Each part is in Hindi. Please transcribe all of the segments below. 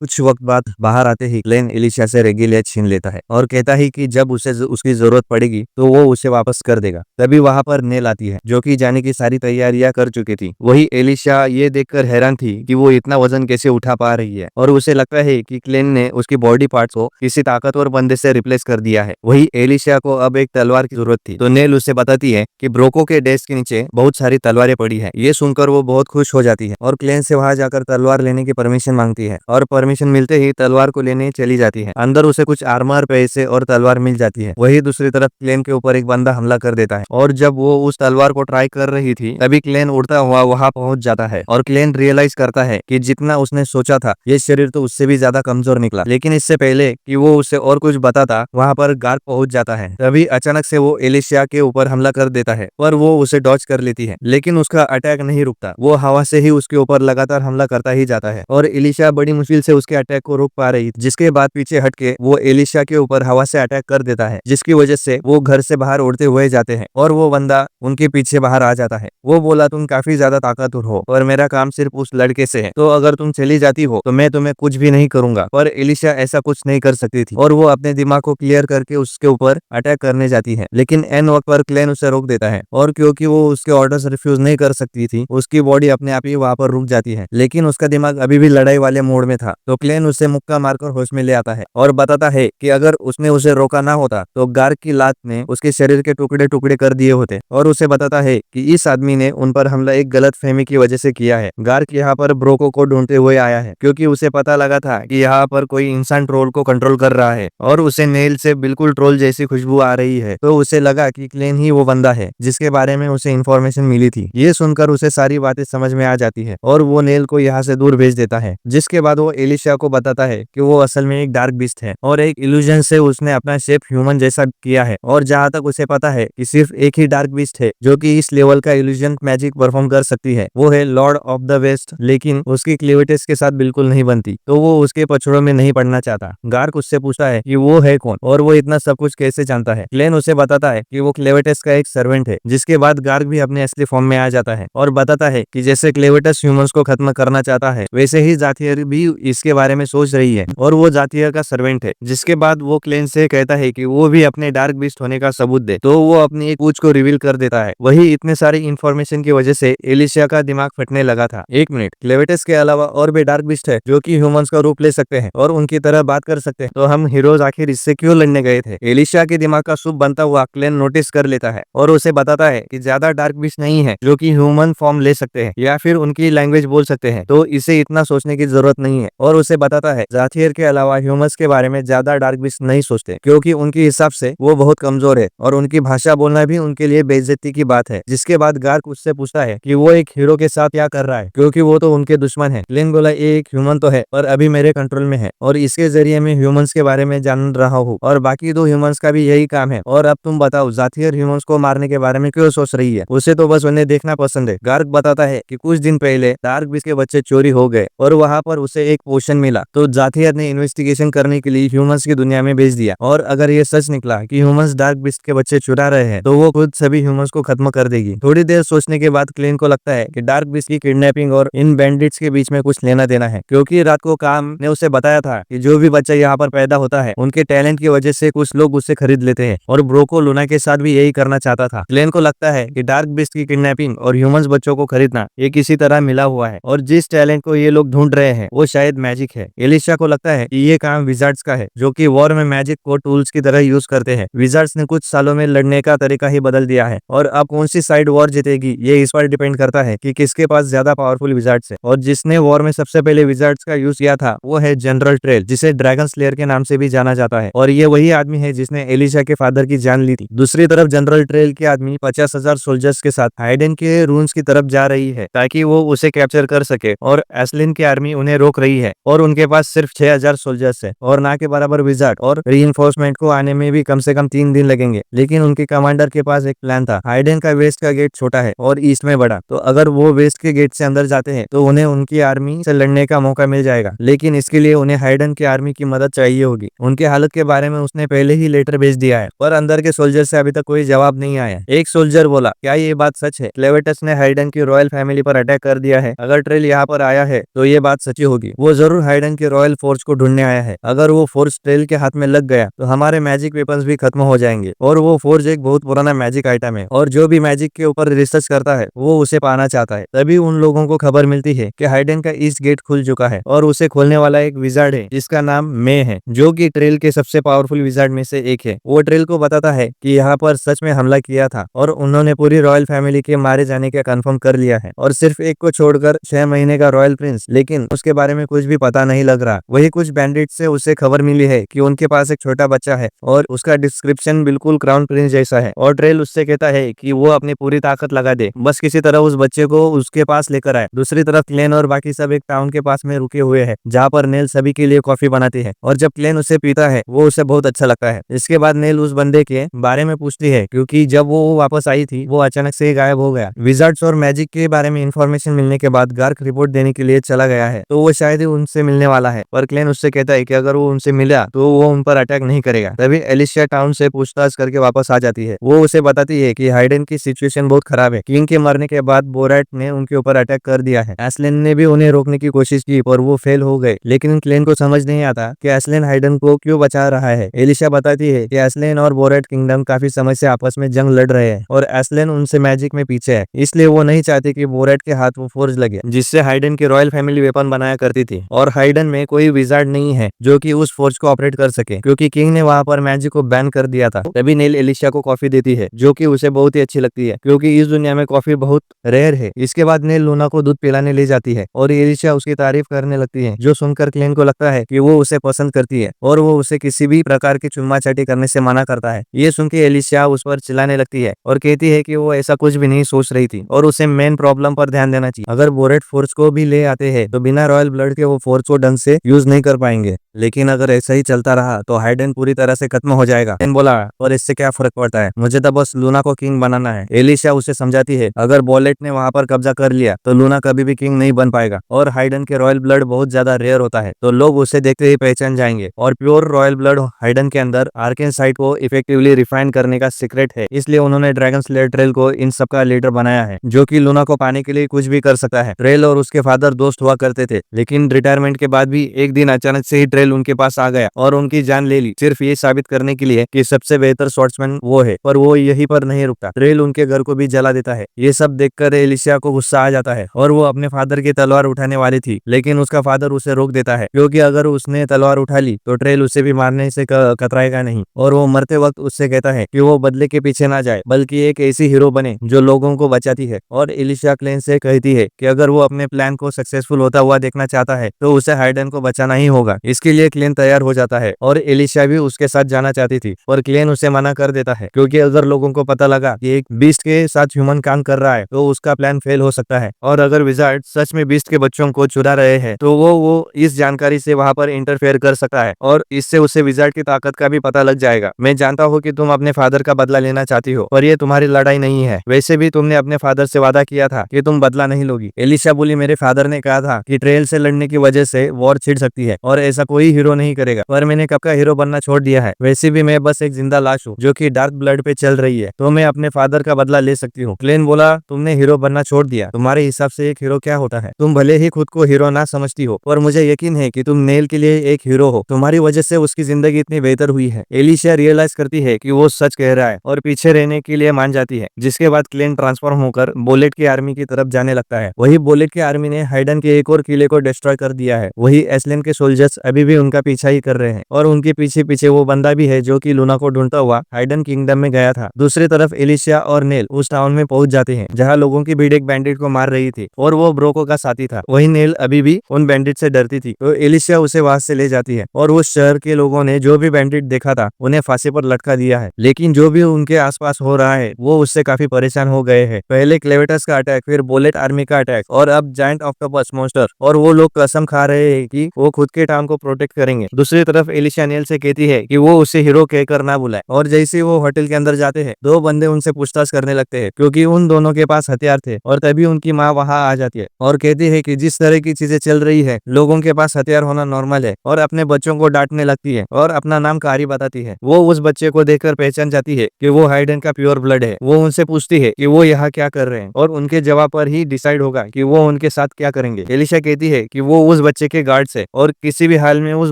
कुछ वक्त बाद बाहर आते ही क्लेन एलिशा से रेगिलिया छीन लेता है और कहता है कि जब उसे उसकी जरूरत पड़ेगी तो वो उसे वापस कर देगा। तभी वहां पर नेल आती है जो कि जाने की सारी तैयारियां कर चुकी थी। वही एलिशा ये देखकर हैरान थी कि वो इतना वजन कैसे उठा पा रही है और उसे लगता है कि क्लेन ने उसकी बॉडी पार्ट्स को किसी ताकतवर बंदे से रिप्लेस कर दिया है। वही एलिशा को अब एक तलवार की जरूरत थी तो नेल उसे बताती है कि ब्रोको के डेस्क के नीचे बहुत सारी तलवारें पड़ी है। ये सुनकर वो बहुत खुश हो जाती है और क्लेन से वहां जाकर तलवार लेने की परमिशन मांगती है और परमिशन मिलते ही तलवार को लेने चली जाती है। अंदर उसे कुछ आर्मर, पैसे और तलवार मिल जाती है। वही दूसरी तरफ क्लेन के ऊपर एक बंदा हमला कर देता है और जब वो उस तलवार को ट्राई कर रही थी तभी क्लेन उड़ता हुआ वहां पहुंच जाता है और क्लेन रियलाइज करता है कि जितना उसने सोचा था ये शरीर तो उससे भी ज्यादा कमजोर निकला। लेकिन इससे पहले कि वो उसे और कुछ बताता वहां पर गार्ड पहुंच जाता है। तभी अचानक से वो एलिशिया के ऊपर हमला कर देता है पर वो उसे डॉज कर लेती है। लेकिन उसका अटैक नहीं रुकता, वो हवा से ही उसके ऊपर लगातार हमला करता ही जाता है और एलिशा बड़ी मुश्किल से उसके अटैक को रोक पा रही, जिसके बाद पीछे हटके वो एलिशा के ऊपर हवा से अटैक कर देता है, जिसकी वजह से वो घर से बाहर उड़ते हुए जाते हैं और वो बंदा उनके पीछे बाहर आ जाता है। वो बोला तुम काफी ज्यादा ताकतवर हो और मेरा काम सिर्फ उस लड़के से है, तो अगर तुम चली जाती हो तो मैं तुम्हें कुछ भी नहीं करूंगा। पर एलिशा ऐसा कुछ नहीं कर सकती थी और वो अपने दिमाग को क्लियर करके उसके ऊपर अटैक करने जाती है। लेकिन एन वक्त पर क्लेन उसे रोक देता है और क्योंकि वो उसके ऑर्डर्स रिफ्यूज नहीं कर सकती थी उसकी बॉडी अपने आप ही वहां पर रुक जाती है। लेकिन उसका दिमाग अभी भी लड़ाई वाले मोड में था तो क्लेन उसे मुक्का मारकर होश में ले आता है और बताता है कि अगर उसने उसे रोका ना होता तो गार्ड की लात ने उसके शरीर के टुकड़े टुकड़े कर दिए होते। और उसे बताता है कि इस आदमी ने उन पर हमला एक गलत फहमी की वजह से किया है। गार्ड यहाँ पर ब्रोको को ढूंढते हुए आया है क्योंकि उसे पता लगा था कि यहाँ पर कोई इंसान ट्रोल को कंट्रोल कर रहा है और उसे नेल से बिल्कुल ट्रोल जैसी खुशबू आ रही है। तो उसे लगा कि क्लेन ही वो बंदा है जिसके बारे में उसे इन्फॉर्मेशन मिली थी। ये सुनकर उसे सारी बातें समझ में आ जाती है और वो नेल को यहाँ से दूर भेज देता है, जिसके बाद वो एलिशा को बताता है कि वो असल में एक डार्क बीस्ट है और एक इल्यूजन से उसने अपना शेप ह्यूमन जैसा किया है। और जहाँ तक उसे पता है कि सिर्फ एक ही डार्क बीस्ट है जो कि इस लेवल का इल्यूजन मैजिक परफॉर्म कर सकती है, वो है लॉर्ड ऑफ द वेस्ट। लेकिन उसकी क्लेविटेस के साथ बिल्कुल नहीं बनती तो वो उसके पछड़ों में नहीं पड़ना चाहता। गार्क उससे पूछता है कि वो है कौन और वो इतना सब कुछ कैसे जानता है। क्लेन उसे बताता है कि वो क्लेविटेस का एक सर्वेंट है, जिसके बाद गार्क भी अपने असली फॉर्म में आ जाता है और बताता है कि जैसे क्लेविटेस ह्यूमंस को खत्म करना चाहता है वैसे ही जाथियर भी इसके बारे में सोच रही है और वो जाथियर का सर्वेंट है। जिसके बाद वो क्लेन से कहता है कि वो भी अपने डार्क बीस्ट होने का सबूत दे, तो वो अपनी एक पूंछ को रिवील कर देता है। वही इतने सारी इंफॉर्मेशन की वजह से एलिशिया का दिमाग फटने लगा था। एक मिनट, क्लेविटेस के अलावा और भी डार्क बीस्ट है जो कि ह्यूमंस का रूप ले सकते हैं और उनकी तरह बात कर सकते हैं, तो हम हीरोज आखिर इससे क्यों लड़ने गए थे। एलिशिया के दिमाग का सूप बनता हुआ क्लेन नोटिस कर लेता है और उसे बताता है कि ज्यादा डार्क बीस्ट नहीं है जो कि ह्यूमन फॉर्म ले सकते हैं या फिर उनकी लैंग्वेज बोल सकते हैं, तो इसे इतना सोचने की जरूरत नहीं है। और उसे बताता है जाथियर के अलावा ह्यूमंस के बारे में ज्यादा डार्क बीस्ट नहीं सोचते क्योंकि उनके हिसाब से वो बहुत कमजोर है और उनकी भाषा बोलना भी उनके लिए बेइज्जती की बात है। जिसके बाद गार्क उससे पूछता है कि वो एक हीरो के साथ क्या कर रहा है क्योंकि वो तो उनके दुश्मन है। क्लेन बोला ये एक ह्यूमन तो है पर अभी मेरे कंट्रोल में है और इसके जरिए मैं ह्यूमंस के बारे में जान रहा हूँ और बाकी दो ह्यूमंस का भी यही काम है। और अब तुम बताओ जाथियर ह्यूमंस को मारने के बारे में क्यों सोच रही है, उसे तो बस उन्हें देखना पसंद है। गार्क बताता है कि कुछ दिन पहले डार्क बीस्ट के बच्चे चोरी हो गए और वहाँ पर उसे एक पोशन मिला, तो जाथियर ने इन्वेस्टिगेशन करने के लिए ह्यूमंस की दुनिया में भेज दिया और अगर ये सच निकला कि ह्यूमंस डार्क बीस्ट के बच्चे चुरा रहे हैं तो वो खुद सभी ह्यूमंस को खत्म कर देगी। थोड़ी देर सोचने के बाद क्लेन को लगता है कि डार्क बीस्ट की किडनैपिंग और इन बैंडिट्स के बीच में कुछ लेना देना है, क्योंकि रात को काम ने उसे बताया था कि जो भी बच्चा यहाँ पर पैदा होता है उनके टैलेंट की वजह से कुछ लोग उससे खरीद लेते हैं और ब्रोको लूना के साथ भी यही करना चाहता था। क्लेन को लगता है कि डार्क बीस्ट की किडनैपिंग और ह्यूमंस बच्चों को खरीदना ये किसी तरह मिला हुआ है और जिस टैलेंट को ये लोग ढूंढ रहे हैं वो शायद मैजिक है। एलिशा को लगता है कि ये काम विजार्ड्स का है जो कि वॉर में मैजिक को टूल्स की तरह यूज करते हैं। विजार्ड्स ने कुछ सालों में लड़ने का तरीका ही बदल दिया है और अब कौन सी साइड वॉर जीतेगी ये इस पर डिपेंड करता है कि किसके पास ज्यादा पावरफुल विजार्ड्स है। और जिसने वॉर में सबसे पहले विजार्ड्स का यूज किया था वो है जनरल ट्रेल, जिसे ड्रैगन स्लेयर के नाम से भी जाना जाता है और ये वही आदमी है जिसने एलिशा के फादर की जान ली थी। दूसरी तरफ जनरल ट्रेल के आदमी 50,000 सोल्जर्स के साथ हाइडन के रून्स की तरफ जा रही है ताकि वो उसे कैप्चर कर सके और एस्लिन की आर्मी उन्हें रोक रही है और उनके पास सिर्फ 6,000 सोल्जर्स है और ना के बराबर विजार्ड और रीइंफोर्समेंट को आने में भी कम से कम 3 दिन लगेंगे। लेकिन उनके कमांडर के पास एक प्लान था। हाइडन का वेस्ट का गेट छोटा है और ईस्ट में बड़ा, तो अगर वो वेस्ट के गेट से अंदर जाते हैं तो उन्हें उनकी आर्मी से लड़ने का मौका मिल जाएगा, लेकिन इसके लिए उन्हें हाइडन की आर्मी की मदद चाहिए होगी। उनके हालत के बारे में उसने पहले ही लेटर भेज दिया है पर अंदर के सोल्जर से अभी तक कोई जवाब नहीं आया। एक सोल्जर बोला, क्या ये बात सच है? क्लेवेटस ने हाइडन की रॉयल फैमिली पर अटैक कर दिया है। अगर ट्रेल यहाँ पर आया है तो ये बात सच्ची होगी। वो जरूर जरूर हाइडन के रॉयल फोर्स को ढूंढने आया है। अगर वो फोर्स ट्रेल के हाथ में लग गया तो हमारे मैजिक वेपन्स भी खत्म हो जाएंगे, और वो फोर्स एक बहुत पुराना मैजिक आइटम है, और जो भी मैजिक के ऊपर रिसर्च करता है वो उसे पाना चाहता है। तभी उन लोगों को खबर मिलती है कि हाइडन का ईस्ट गेट खुल चुका है, और उसे खोलने वाला एक विजार्ड है जिसका नाम मे है, जो कि ट्रेल के सबसे पावरफुल विजार्ड में से एक है। वो ट्रेल को बताता है कि यहाँ पर सच में हमला किया था, और उन्होंने पूरी रॉयल फैमिली के मारे जाने का कंफर्म कर लिया है, और सिर्फ एक को छोड़कर 6 महीने का रॉयल प्रिंस, लेकिन उसके बारे में कुछ भी पता नहीं लग रहा। वही कुछ बैंडिट से उसे खबर मिली है कि उनके पास एक छोटा बच्चा है, और उसका डिस्क्रिप्शन बिल्कुल क्राउन प्रिंस जैसा है, और ट्रेल उससे कहता है कि वो अपनी पूरी ताकत लगा दे, बस किसी तरह उस बच्चे को उसके पास लेकर आए। दूसरी तरफ क्लेन और बाकी सब एक टाउन के पास में रुके हुए हैं, जहाँ पर नेल सभी के लिए कॉफी बनाती है, और जब क्लेन उसे पीता है वो उसे बहुत अच्छा लगता है। इसके बाद नेल उस बंदे के बारे में पूछती है, क्योंकि जब वो वापस आई थी वो अचानक से गायब हो गया। विजार्ड्स और मैजिक के बारे में इंफॉर्मेशन मिलने के बाद गार्क रिपोर्ट देने के लिए चला गया है, तो वो शायद ही उनसे मिलने वाला है, पर क्लेन उससे कहता है कि अगर वो उनसे मिला तो वो उन पर अटैक नहीं करेगा। तभी एलिशिया टाउन से पूछताछ करके वापस आ जाती है। वो उसे बताती है कि हाइडन की सिचुएशन बहुत खराब है। किंग के मरने के बाद बोरैट ने उनके ऊपर अटैक कर दिया है। एस्लिन ने भी उन्हें रोकने की कोशिश की, पर वो फेल हो गए, लेकिन क्लेन को समझ नहीं आता कि एस्लिन हाइडन को क्यों बचा रहा है। एलिशा बताती है कि एस्लिन और बोरैट किंगडम काफी समय से आपस में जंग लड़ रहे हैं, और एस्लिन उनसे मैजिक में पीछे है, इसलिए वो नहीं चाहती कि बोरैट के हाथ वो फोर्स लगे जिससे हाइडन की रॉयल फैमिली वेपन बनाया करती थी, और हाइडन में कोई विजार्ड नहीं है जो कि उस फोर्स को ऑपरेट कर सके, क्योंकि किंग ने वहां पर मैजिक को बैन कर दिया था। तभी नेल एलिशा को कॉफी देती है, जो कि उसे बहुत ही अच्छी लगती है, क्योंकि इस दुनिया में कॉफी बहुत रेयर है। इसके बाद नेल लूना को दूध पिलाने ले जाती है, और एलिशा उसकी तारीफ करने लगती है, जो सुनकर क्लेन को लगता है कि वो उसे पसंद करती है, और वो उसे किसी भी प्रकार की चुम्मा चाटी करने से मना करता है। ये सुन के एलिशा उस पर चिल्लाने लगती है, और कहती है कि वो ऐसा कुछ भी नहीं सोच रही थी, और उसे मेन प्रॉब्लम पर ध्यान देना चाहिए। अगर बोरेट फोर्स को भी ले आते हैं तो बिना रॉयल ब्लड के वो फोर्स को ढंग से यूज नहीं कर पाएंगे, लेकिन अगर ऐसा ही चलता रहा तो हाइडन पूरी तरह से खत्म हो जाएगा। क्लेन बोला, और इससे क्या फर्क पड़ता है, मुझे तो बस लूना को किंग बनाना है। एलिशा उसे समझाती है, अगर बोलेट ने वहां पर कब्जा कर लिया तो लूना कभी भी किंग नहीं बन पाएगा, और हाइडन के रॉयल ब्लड बहुत ज्यादा रेयर होता है, तो लोग उसे देखते ही पहचान जाएंगे, और प्योर रॉयल ब्लड हाइडन के अंदर आर्केनसाइट को इफेक्टिवली रिफाइन करने का सीक्रेट है। इसलिए उन्होंने ड्रैगन स्लेयर ट्रेल को इन सब का लीडर बनाया है, जो कि लूना को पाने के लिए कुछ भी कर सकता है। ट्रेल और उसके फादर दोस्त हुआ करते थे, लेकिन रिटायरमेंट के बाद भी एक दिन अचानक से ही ट्रेल उनके पास आ गया और उनकी जान ले ली, सिर्फ ये साबित करने के लिए कि सबसे बेहतर शॉट्समैन वो है। पर वो यहीं पर नहीं रुकता, ट्रेल उनके घर को भी जला देता है। ये सब देखकर एलिशिया को गुस्सा आ जाता है, और वो अपने फादर की तलवार उठाने वाली थी, लेकिन उसका फादर उसे रोक देता है, क्योंकि अगर उसने तलवार उठा ली तो ट्रेल उसे भी मारने से कतराएगा नहीं, और वो मरते वक्त उससे कहता है कि वो बदले के पीछे ना जाए, बल्कि एक ऐसी हीरो बने जो लोगों को बचाती है। और एलिशिया क्लेन से कहती है कि अगर वो अपने प्लान को सक्सेसफुल होता हुआ देखना चाहता है तो उसे हाइडन को बचाना ही होगा। इसके लिए क्लेन तैयार हो जाता है, और एलिशिया भी उसके साथ जाना चाहती थी, पर क्लेन उसे मना कर देता है, क्योंकि अगर लोगों को पता लगा कि एक बीस्ट के साथ ह्यूमन काम कर रहा है तो उसका प्लान फेल हो सकता है, और अगर विजार्ड सच में बीस्ट के बच्चों को चुरा रहे हैं तो वो इस जानकारी से वहां पर इंटरफेयर कर सकता है, और इससे उसे विजार्ड की ताकत का भी पता लग जाएगा। मैं जानता हूँ कि तुम अपने फादर का बदला लेना चाहती हो, पर ये तुम्हारी लड़ाई नहीं है। वैसे भी तुमने अपने फादर से वादा किया था कि तुम बदला नहीं लोगी। एलिशा बोली, मेरे फादर ने कहा था कि ट्रेल से लड़ने की वजह से वॉर छिड़ सकती है, और ऐसा कोई हीरो नहीं करेगा, पर मैंने कब का हीरो बनना छोड़ दिया है। वैसे भी मैं बस एक जिंदा लाश हूँ जो कि डार्क ब्लड पे चल रही है, तो मैं अपने फादर का बदला ले सकती हूँ। क्लेन बोला, तुमने हीरो बनना छोड़ दिया, तुम्हारे हिसाब से एक हीरो क्या होता है? तुम भले ही खुद को हीरो ना समझती हो, पर मुझे यकीन है कि तुम नेल के लिए एक हीरो हो। तुम्हारी वजह से उसकी जिंदगी इतनी बेहतर हुई है। एलिशा रियलाइज करती है कि वो सच कह रहा है, और पीछे रहने के लिए मान जाती है, जिसके बाद क्लेन ट्रांसफॉर्म होकर बोलेट की आर्मी की तरफ जाने लगता है। वही बोलेट की आर्मी ने हाइडन के एक और किले को डिस्ट्रॉय कर दिया है। वही एस्लिन के सोल्जर्स अभी भी उनका पीछा ही कर रहे हैं, और उनके पीछे पीछे वो बंदा भी है जो कि लूना को ढूंढता हुआ हाइडन किंगडम में गया था। दूसरी तरफ एलिशा और नेल उस टाउन में पहुंच जाते हैं जहां लोगों की भीड़ एक बैंडिट को मार रही थी, और वो ब्रोको का साथी था। वही नेल अभी भी उन बैंडिट से डरती थी, तो एलिशा उसे वहां से ले जाती है, और उस शहर के लोगों ने जो भी बैंडिट देखा था उन्हें फांसी पर लटका दिया है। लेकिन जो भी उनके आसपास हो रहा है वो उससे काफी परेशान हो गए हैं। पहले क्लेवेटस का अटैक, फिर बोलेट आर्मी का अटैक, और अब जायंट ऑक्टोपस मॉन्स्टर, और वो लोग कसम खा रहे हैं कि वो खुद के टाउन को प्रोटेक्ट करेंगे। दूसरी तरफ एलिशा नेल से कहती है कि वो उसे हीरो कहकर ना बुलाए, और जैसे ही वो होटल के अंदर जाते हैं, दो बंदे उनसे पूछताछ करने लगते हैं क्योंकि उन दोनों के पास हथियार थे। और तभी उनकी माँ वहां आ जाती है और कहती है कि जिस तरह की चीजें चल रही है, लोगों के पास हथियार होना नॉर्मल है, और अपने बच्चों को डांटने लगती है और अपना नाम कारी बताती है। वो उस बच्चे को देखकर पहचान जाती है कि वो हाइडन का प्योर ब्लड है। वो उनसे पूछती है कि वो यहाँ क्या कर रहे हैं, और उनके जवाब पर ही डिसाइड होगा कि वो उनके साथ क्या करेंगे। एलिशा कहती है कि वो उस बच्चे के गार्ड्स है और किसी भी हाल में उस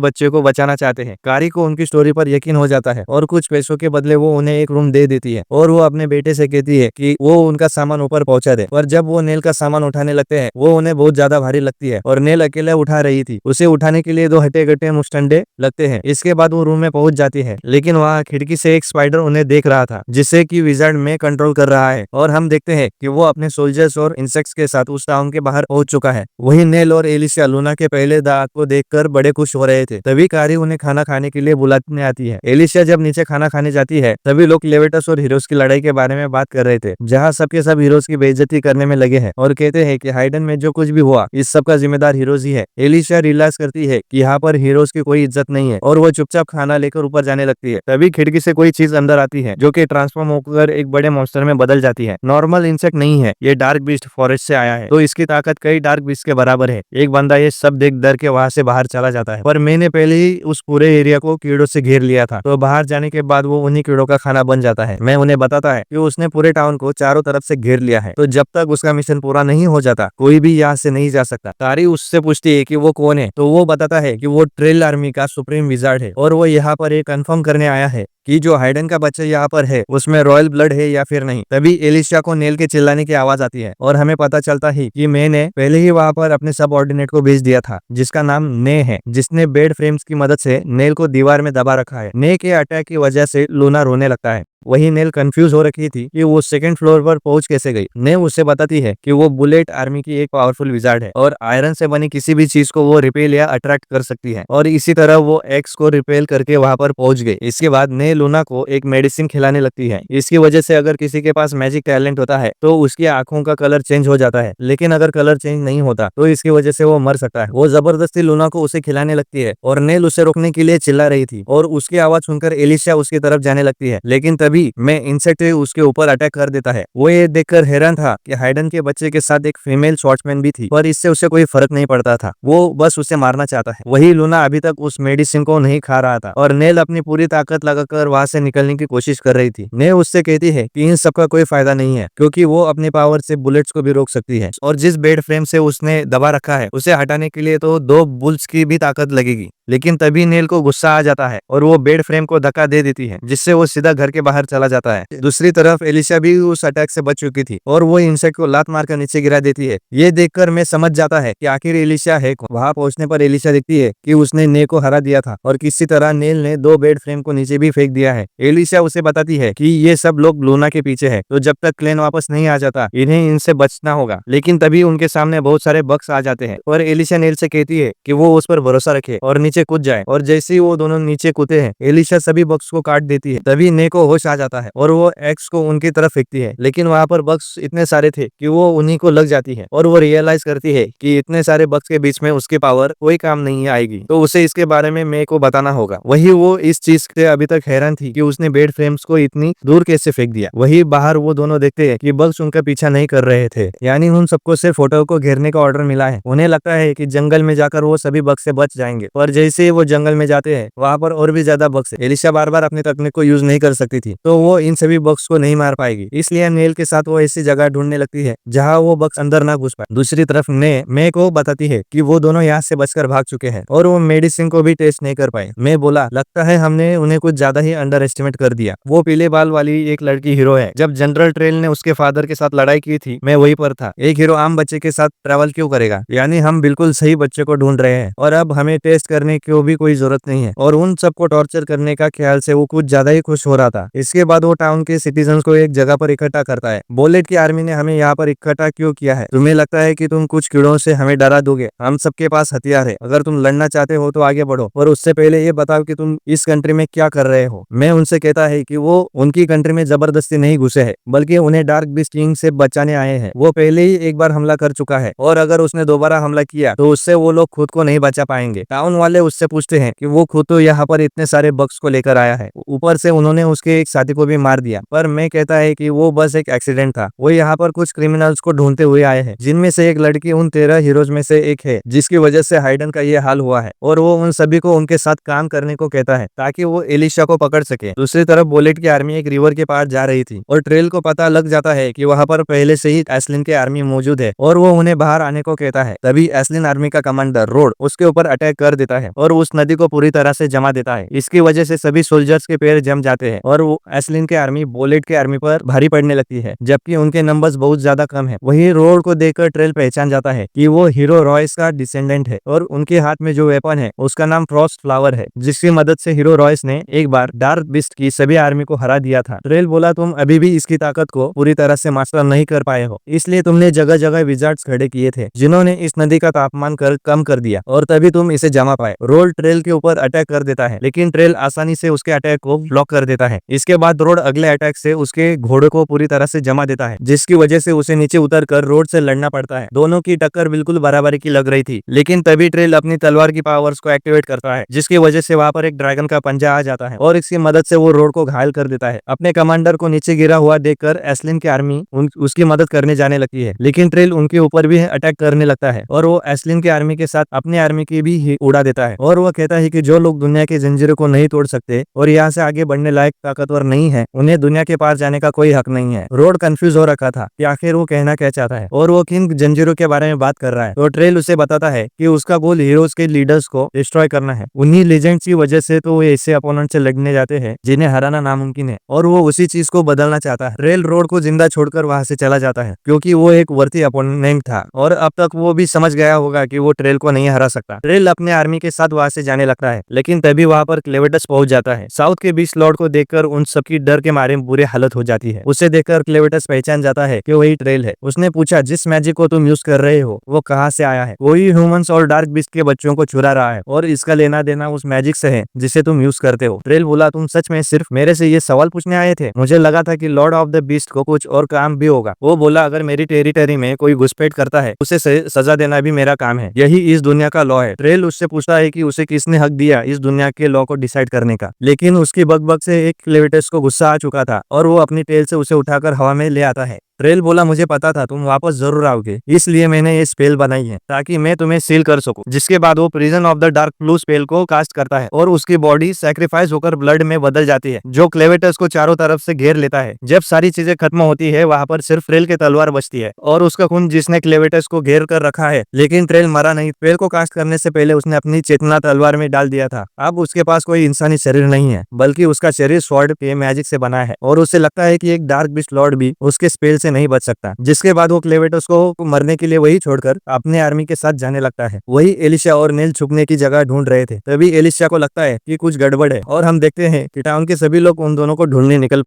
बच्चे को बचाना चाहते हैं। कारी को उनकी स्टोरी पर यकीन हो जाता है और कुछ पैसों के बदले वो उन्हें एक रूम दे देती है, और वो अपने बेटे से कहती है कि वो उनका सामान ऊपर पहुंचा दे। पर जब वो नेल का सामान उठाने लगते हैं, वो उन्हें बहुत ज्यादा भारी लगती है और नेल अकेले उठा रही थी। उसे उठाने के लिए दो हटे कटे मुस्टंडे लगते हैं। इसके बाद वो रूम में पहुंच जाती है, लेकिन वहाँ खिड़की से एक स्पाइडर उन्हें देख रहा था, जिसे कि विजार्ड में कंट्रोल कर रहा है। और हम देखते हैं कि वो अपने सोल्जर्स और इंसेक्ट्स के साथ उस टाउन के बाहर पहुंच चुका है। वही नेल और एलिशा लूना के पहले दांत को देखकर बड़े खुश हो रहे थे। तभी कारी उन्हें खाना खाने के लिए बुलाने आती है। एलिशा जब नीचे खाना खाने जाती है, तभी लोग लेविटस और हीरोज की लड़ाई के बारे में बात कर रहे थे, जहाँ सबके सब हीरोज की बेइज्जती करने में लगे हैं और कहते हैं कि हाइडन में जो कुछ भी हुआ, इस सब का जिम्मेदार हीरोज ही है। एलिशा रियलाइज करती है कि यहाँ पर हीरोज की कोई इज्जत नहीं है, और वो चुपचाप खाना लेकर ऊपर जाने लगती है। तभी खिड़की से कोई चीज अंदर आती है, जो कि ट्रांसफॉर्म होकर एक बड़े मॉन्स्टर में बदल जाती है। नॉर्मल इंसेक्ट नहीं है, ये डार्क बीस्ट फॉरेस्ट से आया है, तो इसकी ताकत कई डार्क बीस्ट के बराबर है। एक बंदा ये सब देख डर के वहां से बाहर चला जाता है, पर मैंने पहले ही उस पूरे एरिया को कीड़ों से घेर लिया था, तो बाहर जाने के बाद वो उन्हीं कीड़ों का खाना बन जाता है। मैं उन्हें बताता है कि उसने पूरे टाउन को चारों तरफ से घेर लिया है, तो जब तक उसका मिशन पूरा नहीं हो जाता, कोई भी यहाँ से नहीं जा सकता। कारी उससे पूछती है कि वो कौन है, तो वो बताता है कि वो ट्रेल आर्मी का सुप्रीम विजार्ड है, और वो यहाँ पर एक कंफर्म करने आया है कि जो हाइडन का बच्चा यहाँ पर है, उसमें रॉयल ब्लड है या फिर नहीं। तभी एलिशा को नेल के चिल्लाने की आवाज आती है, और हमें पता चलता है कि मैंने पहले ही वहां पर अपने सब ऑर्डिनेट को भेज दिया था, जिसका नाम ने है, जिसने बेड फ्रेम्स की मदद से नेल को दीवार में दबा रखा है। ने के अटैक की वजह से लूना रोने लगता है। वही नेल कंफ्यूज हो रखी थी कि वो सेकंड फ्लोर पर पहुंच कैसे गई। ने उससे बताती है कि वो बुलेट आर्मी की एक पावरफुल विजार्ड है, और आयरन से बनी किसी भी चीज को वो रिपेल या अट्रैक्ट कर सकती है, और इसी तरह वो एक्स को रिपेल करके वहां पर पहुंच गई। इसके बाद ने लूना को एक मेडिसिन खिलाने लगती है। इसकी वजह से अगर किसी के पास मैजिक टैलेंट होता है, तो उसकी आंखों का कलर चेंज हो जाता है, लेकिन अगर कलर चेंज नहीं होता, तो इसकी वजह से वो मर सकता है। वो जबरदस्ती लूना को उसे खिलाने लगती है, और नेल उसे रोकने के लिए चिल्ला रही थी, और उसकी आवाज सुनकर एलिशा उसकी तरफ जाने लगती है, लेकिन तभी मैं इंसेक्ट उसके ऊपर अटैक कर देता है। वो ये देखकर हैरान था कि हाइडन के बच्चे के साथ एक फीमेल शॉर्ट्समैन भी थी, पर इससे उसे कोई फर्क नहीं पड़ता था। वो बस उसे मारना चाहता है। वही लूना अभी तक उस मेडिसिन को नहीं खा रहा था, और नेल अपनी पूरी ताकत लगाकर वहां से निकलने की कोशिश कर रही थी। नेल उससे कहती है कि इन सब का कोई फायदा नहीं है, क्योंकि वो अपनी पावर से बुलेट्स को भी रोक सकती है, और जिस बेड फ्रेम से उसने दबा रखा है, उसे हटाने के लिए तो दो बुल्स की भी ताकत लगेगी। लेकिन तभी नेल को गुस्सा आ जाता है, और वो बेड फ्रेम को धक्का दे देती है, जिससे वो सीधा घर के बाहर चला जाता है। दूसरी तरफ एलिशा भी उस अटैक से बच चुकी थी, और वो इंसेक्ट को लात मारकर नीचे गिरा देती है। ये देखकर मैं समझ जाता है कि आखिर एलिशा है कौन। वहां पहुंचने पर एलिशा देखती है कि उसने ने को हरा दिया था, और किसी तरह नेल ने दो बेड फ्रेम को नीचे भी फेंक दिया है। एलिशा उसे बताती है कि ये सब लोग लूना के पीछे है, तो जब तक क्लेन वापस नहीं आ जाता, इन्हें इनसे बचना होगा। लेकिन तभी उनके सामने बहुत सारे बग्स आ जाते हैं, और एलिशा नेल से कहती है कि वो उस पर भरोसा रखे और नीचे कूद जाए। और जैसे ही वो दोनों नीचे कूदते हैं, एलिशा सभी बग्स को काट देती है। तभी ने को होश आ जाता है, और वो एक्स को उनकी तरफ फेंकती है, लेकिन वहां पर बग्स इतने सारे थे कि वो उन्हीं को लग जाती है, और वो रियलाइज करती है कि इतने सारे बग्स के बीच में उसकी पावर कोई काम नहीं आएगी, तो उसे इसके बारे में मे को बताना होगा। वही वो इस चीज से अभी तक हैरान थी कि उसने बेड फ्रेम्स को इतनी दूर कैसे फेंक दिया। वही बाहर वो दोनों देखते हैं कि बग्स उनका पीछा नहीं कर रहे थे, यानी उन सबको सिर्फ फोटो को घेरने का ऑर्डर मिला है। उन्हें लगता है कि जंगल में जाकर वो सभी बग्स से बच जाएंगे, पर जैसे ही वो जंगल में जाते हैं, वहां पर और भी ज्यादा बग्स है। एलिशा बार बार अपनी तकनीक को यूज नहीं कर सकती थी, तो वो इन सभी बग्स को नहीं मार पाएगी, इसलिए नेल के साथ वो ऐसी जगह ढूंढने लगती है जहां वो बग्स अंदर ना घुस पाए। दूसरी तरफ ने मे को बताती है कि वो दोनों यहाँ से बचकर भाग चुके हैं, और वो मेडिसिन को भी टेस्ट नहीं कर पाए। मैं बोला, लगता है हमने उन्हें कुछ ज्यादा ही अंडर एस्टिमेट कर दिया। वो पीले बाल वाली एक लड़की हीरो है। जब जनरल ट्रेल ने उसके फादर के साथ लड़ाई की थी, मैं वहीं पर था। एक हीरो आम बच्चे के साथ ट्रैवल क्यों करेगा? यानी हम बिल्कुल सही बच्चे को ढूंढ रहे हैं, और अब हमें टेस्ट करने की भी कोई जरूरत नहीं है। और उन सबको टॉर्चर करने का ख्याल से वो कुछ ज्यादा ही खुश हो रहा था। इसके बाद वो टाउन के सिटीजन्स को एक जगह पर इकट्ठा करता है। बुलेट की आर्मी ने हमें यहाँ पर इकट्ठा क्यों किया है? तुम्हें लगता है कि तुम कुछ कीड़ों से हमें डरा दोगे? हम सबके पास हथियार है, अगर तुम लड़ना चाहते हो तो आगे बढ़ो, और उससे पहले ये बताओ कि तुम इस कंट्री में क्या कर रहे हो। मैं उनसे कहता है कि वो उनकी कंट्री में जबरदस्ती नहीं घुसे है, बल्कि उन्हें डार्क बीस्ट किंग से बचाने आए हैं। वो पहले ही एक बार हमला कर चुका है, और अगर उसने दोबारा हमला किया तो उससे वो लोग खुद को नहीं बचा पाएंगे। टाउन वाले उससे पूछते हैं कि वो खुद तो यहाँ पर इतने सारे बग्स को लेकर आया है, ऊपर से उन्होंने उसके एक साथी को भी मार दिया। पर मैं कहता है कि वो बस एक एक्सीडेंट था। वो यहाँ पर कुछ क्रिमिनल्स को ढूंढते हुए आए हैं, जिनमें से एक लड़की उन 13 हीरोज में से एक है, जिसकी वजह से हाइडन का ये हाल हुआ है। और वो उन सभी को उनके साथ काम करने को कहता है ताकि वो एलिशा को पकड़ सके। दूसरी तरफ बुलेट की आर्मी एक रिवर के पार जा रही थी, और ट्रेल को पता लग जाता है कि वहाँ पर पहले से ही एस्लिन की आर्मी मौजूद है, और वो उन्हें बाहर आने को कहता है। तभी एस्लिन आर्मी का कमांडर रोड उसके ऊपर अटैक कर देता है और उस नदी को पूरी तरह से जमा देता है। इसकी वजह से सभी सोल्जर्स के पैर जम जाते हैं, और वो एस्लिन की आर्मी बुलेट की आर्मी पर भारी पड़ने लगती है, जबकि उनके नंबर्स बहुत ज्यादा कम है। वही रोड को देखकर ट्रेल पहचान जाता है कि वो हीरो रॉयस का डिसेंडेंट है, और उनके हाथ में जो वेपन है उसका नाम फ्रॉस्ट फ्लावर है, जिसकी मदद से हीरो रॉयस ने एक बार डार्क बीस्ट की सभी आर्मी को हरा दिया था। ट्रेल बोला, तुम अभी भी इसकी ताकत को पूरी तरह से मास्टर नहीं कर पाए हो, इसलिए तुमने जगह जगह विजार्ड्स खड़े किए थे, जिन्होंने इस नदी का तापमान कम कर दिया, और तभी तुम इसे जमा पाए। रोड ट्रेल के ऊपर अटैक कर देता है, लेकिन ट्रेल आसानी से उसके अटैक को ब्लॉक कर देता है। इसके बाद रोड अगले अटैक से उसके घोड़े को पूरी तरह से जमा देता है, जिसकी वजह से उसे नीचे उतर कर रोड से लड़ना पड़ता है। दोनों की टक्कर बिल्कुल बराबरी की लग रही थी, लेकिन तभी ट्रेल अपनी तलवार की पावर्स को एक्टिवेट करता है, जिसकी वजह से वहां पर एक ड्रैगन का पंजा आ जाता है, और इसकी मदद से वो रोड को घायल कर देता है। अपने कमांडर को नीचे गिरा हुआ देखकर एस्लिन की आर्मी उसकी मदद करने जाने लगती है, लेकिन ट्रेल उनके ऊपर भी अटैक करने लगता है, और वो एस्लिन की आर्मी के साथ अपनी आर्मी की भी उड़ा देता है। और वो कहता है कि जो लोग दुनिया की जंजीरों को नहीं तोड़ सकते और यहाँ से आगे बढ़ने लायक ताकतवर नहीं है, उन्हें दुनिया के पार जाने का कोई हक नहीं है। रोड कंफ्यूज हो रखा था कि आखिर वो कहना क्या चाहता है और वो किन जंजीरों के बारे में बात कर रहा है। तो ट्रेल उसे बताता है कि उसका गोल हीरोज के लीडर्स को डिस्ट्रॉय करना है। उन्हीं लेजेंड्स की वजह से तो वो ऐसे अपोनेंट से लड़ने जाते हैं जिन्हें हराना नामुमकिन है, और वो उसी चीज को बदलना चाहता है। ट्रेल रोड को जिंदा छोड़कर वहां से चला जाता है, क्योंकि वो एक वर्ती अपोनेंट था, और अब तक वो भी समझ गया होगा कि वो ट्रेल को नहीं हरा सकता। ट्रेल अपने आर्मी के साथ वहां से जाने लगता है, लेकिन तभी वहां पर क्लेवेटस पहुंच जाता है। साउथ के बीच लॉर्ड को देखकर उन सबकी डर के मारे बुरी हालत हो जाती है। उसे देखकर क्लेवेटस पहचान जाता है कि वही ट्रेल है। उसने पूछा, जिस मैजिक को तुम यूज कर रहे हो वो कहाँ से आया है? वही ह्यूमंस और डार्क बीस्ट के बच्चों को चुरा रहा है, और इसका लेना देना उस मैजिक से है जिसे तुम यूज करते हो। ट्रेल बोला, तुम सच में सिर्फ मेरे से ये सवाल पूछने आए थे? मुझे लगा था कि लॉर्ड ऑफ द बीस्ट को कुछ और काम भी होगा। वो बोला, अगर मेरी टेरिटरी में कोई घुसपैठ करता है उसे सजा देना भी मेरा काम है, यही इस दुनिया का लॉ है। ट्रेल उससे पूछता है कि उसे किसने हक दिया इस दुनिया के लॉ को डिसाइड करने का, लेकिन उसकी बकबक से एक क्लेवेटस को गुस्सा आ चुका था, और वो अपनी टेल से उसे उठाकर हवा में ले आता है। ट्रेल बोला, मुझे पता था तुम वापस जरूर आओगे, इसलिए मैंने ये स्पेल बनाई है ताकि मैं तुम्हें सील कर सकूं। जिसके बाद वो prison of the dark blue spell को कास्ट करता है, और उसकी बॉडी सैक्रिफाइस होकर ब्लड में बदल जाती है, जो क्लेवेटस को चारों तरफ से घेर लेता है। जब सारी चीजें खत्म होती है, वहां पर सिर्फ ट्रेल की तलवार बचती है, और उसका खून जिसने क्लेवेटस को घेर कर रखा है। लेकिन ट्रेल मरा नहीं। ट्रेल को कास्ट करने से पहले उसने अपनी चेतना तलवार में डाल दिया था। अब उसके पास कोई इंसानी शरीर नहीं है, बल्कि उसका शरीर स्वॉर्ड के मैजिक से बना है, और उसे लगता है कि एक डार्क बीस्ट लॉर्ड भी उसके स्पेल से नहीं बच सकता। जिसके बाद वो क्लेवेटस को मरने के लिए वही छोड़कर अपने आर्मी के साथ जाने लगता है। वही एलिशा और नेल छुपने की जगह ढूंढ रहे थे। तभी एलिशा को लगता है कि कुछ गड़बड़ है, और हम देखते हैं कि टाउन के सभी लोग उन दोनों को ढूंढने निकल